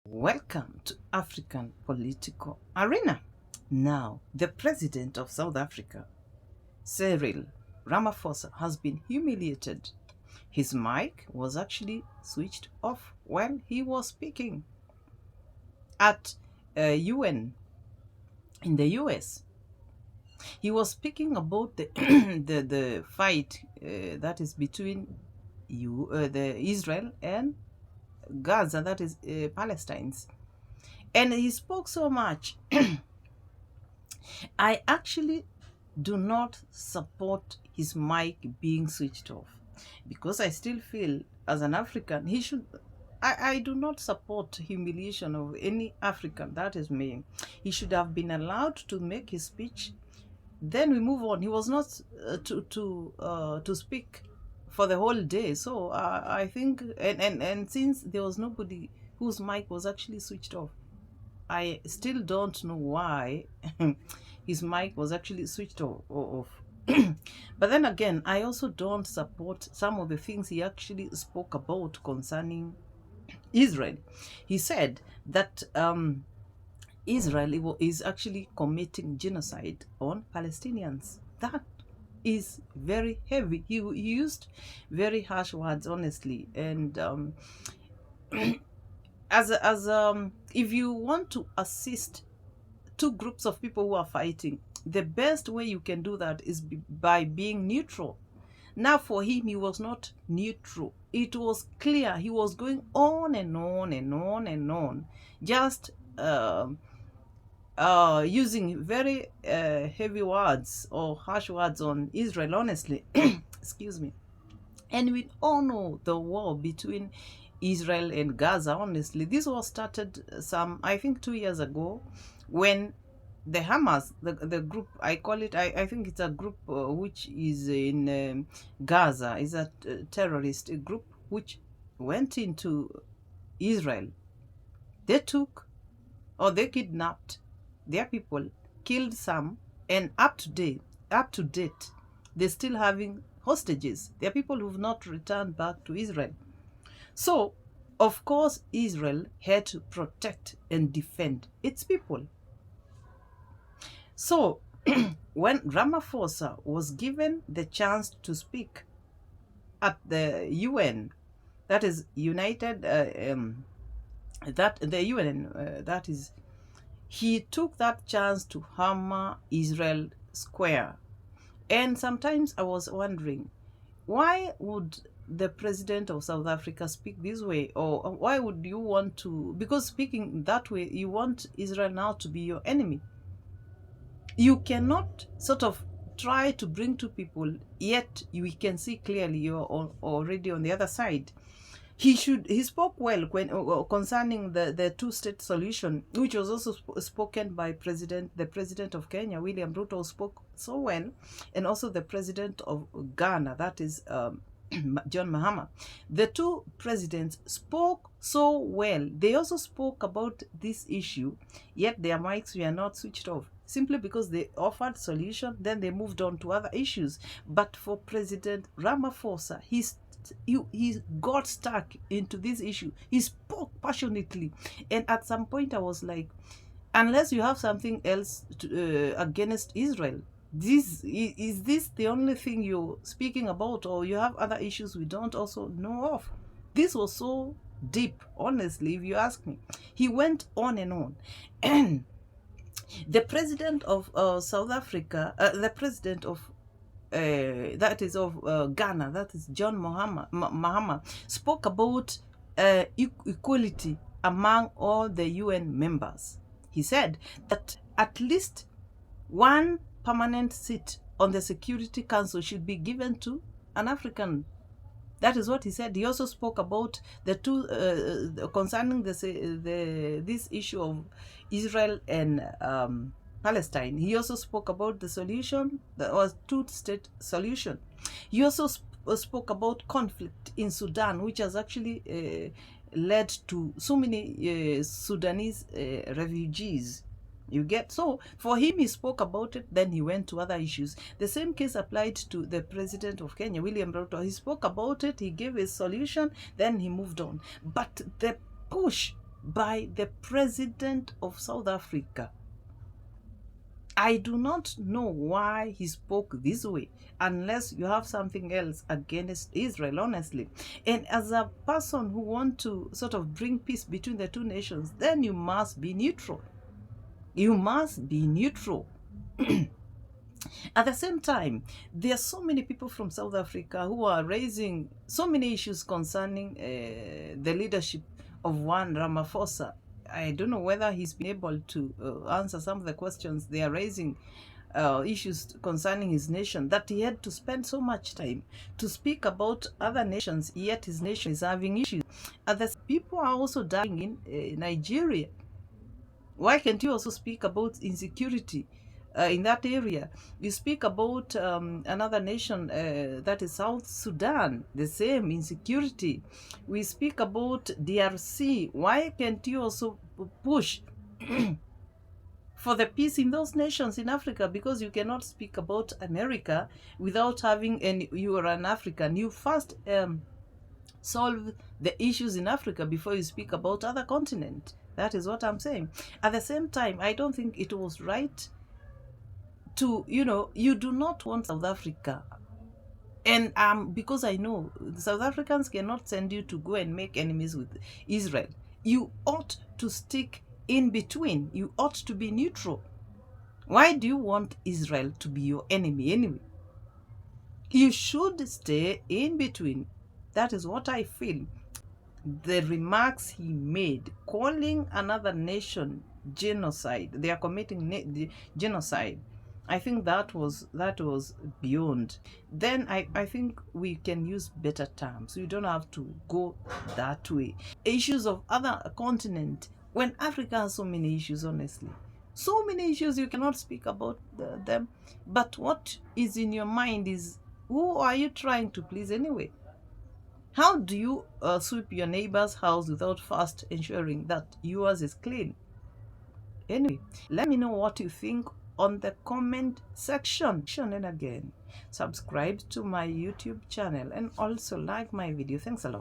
Welcome to African Political Arena. Now, the president of South Africa, Cyril Ramaphosa, has been humiliated. His mic was actually switched off while he was speaking at UN in the US. He was speaking about the the fight that is between the Israel and Gaza, that is Palestine's. And he spoke so much. I actually do not support his mic being switched off because I still feel as an African, he should. I do not support humiliation of any African. That is me. He should have been allowed to make his speech. Then we move on. He was not to speak for the whole day. So I think, and since there was nobody whose mic was actually switched off, I still don't know why his mic was actually switched off. But then again, I also don't support some of the things he actually spoke about concerning Israel. He said that Israel is actually committing genocide on Palestinians. That is very heavy. He used very harsh words, honestly, and if you want to assist two groups of people who are fighting, the best way you can do that is by being neutral. Now, for him, he was not neutral. It was clear he was going on and on and on and on, just using very heavy words or harsh words on Israel, honestly. Excuse me. And we all know the war between Israel and Gaza, honestly. This was started I think 2 years ago, when the Hamas, the group, I call it, I think it's a group which is in Gaza, is a terrorist group which went into Israel. They they kidnapped their people, killed some, and up to date, they're still having hostages. There are people who've not returned back to Israel. So, of course, Israel had to protect and defend its people. So, when Ramaphosa was given the chance to speak at the UN, that is United, that the UN, that is, he took that chance to hammer Israel square. And sometimes I was wondering, why would the president of South Africa speak this way? Or why would you want to? Because speaking that way, you want Israel now to be your enemy. You cannot sort of try to bring two people, yet we can see clearly you're already on the other side. He spoke well concerning the two-state solution, which was also spoken by the president of Kenya, William Ruto, spoke so well, and also the president of Ghana, that is John Mahama. The two presidents spoke so well. They also spoke about this issue, yet their mics were not switched off, simply because they offered solution, then they moved on to other issues. But for President Ramaphosa, he got stuck into this issue. He spoke passionately, and at some point I was like, unless you have something else against Israel, is this the only thing you're speaking about, or you have other issues we don't also know of? This was so deep, honestly, if you ask me. He went on and on. And the president of South Africa, the president of that is of Ghana, that is John Mahama, spoke about equality among all the UN members. He said that at least one permanent seat on the Security Council should be given to an African. That is what he said. He also spoke about the two concerning this issue of Israel and Palestine. He also spoke about the solution, that was two-state solution. He also spoke about conflict in Sudan, which has actually led to so many Sudanese refugees. You get? So for him, he spoke about it, then he went to other issues. The same case applied to the president of Kenya, William Ruto. He spoke about it, he gave his solution, then he moved on. But the push by the president of South Africa. I do not know why he spoke this way, unless you have something else against Israel, honestly. And as a person who wants to sort of bring peace between the two nations, then you must be neutral. You must be neutral. At the same time, there are so many people from South Africa who are raising so many issues concerning the leadership of one Ramaphosa. I don't know whether he's been able to answer some of the questions they are raising, issues concerning his nation, that he had to spend so much time to speak about other nations, yet his nation is having issues. Other people are also dying in Nigeria. Why can't you also speak about insecurity in that area? You speak about another nation, that is South Sudan, the same insecurity. We speak about DRC. Why can't you also push for the peace in those nations in Africa? Because you cannot speak about America without having any. You are an African. You first solve the issues in Africa before you speak about other continent. That is what I'm saying. At the same time, I don't think it was right to, you do not want South Africa. And because I know the South Africans cannot send you to go and make enemies with Israel. You ought to stick in between. You ought to be neutral. Why do you want Israel to be your enemy anyway? You should stay in between. That is what I feel. The remarks he made, calling another nation genocide, they are committing genocide, I think that was beyond. Then I think we can use better terms. You don't have to go that way. Issues of other continent, when Africa has so many issues, honestly, so many issues, you cannot speak about them. But what is in your mind is, who are you trying to please anyway? How do you sweep your neighbor's house without first ensuring that yours is clean? Anyway, let me know what you think on the comment section. And again, subscribe to my YouTube channel and also like my video. Thanks a lot.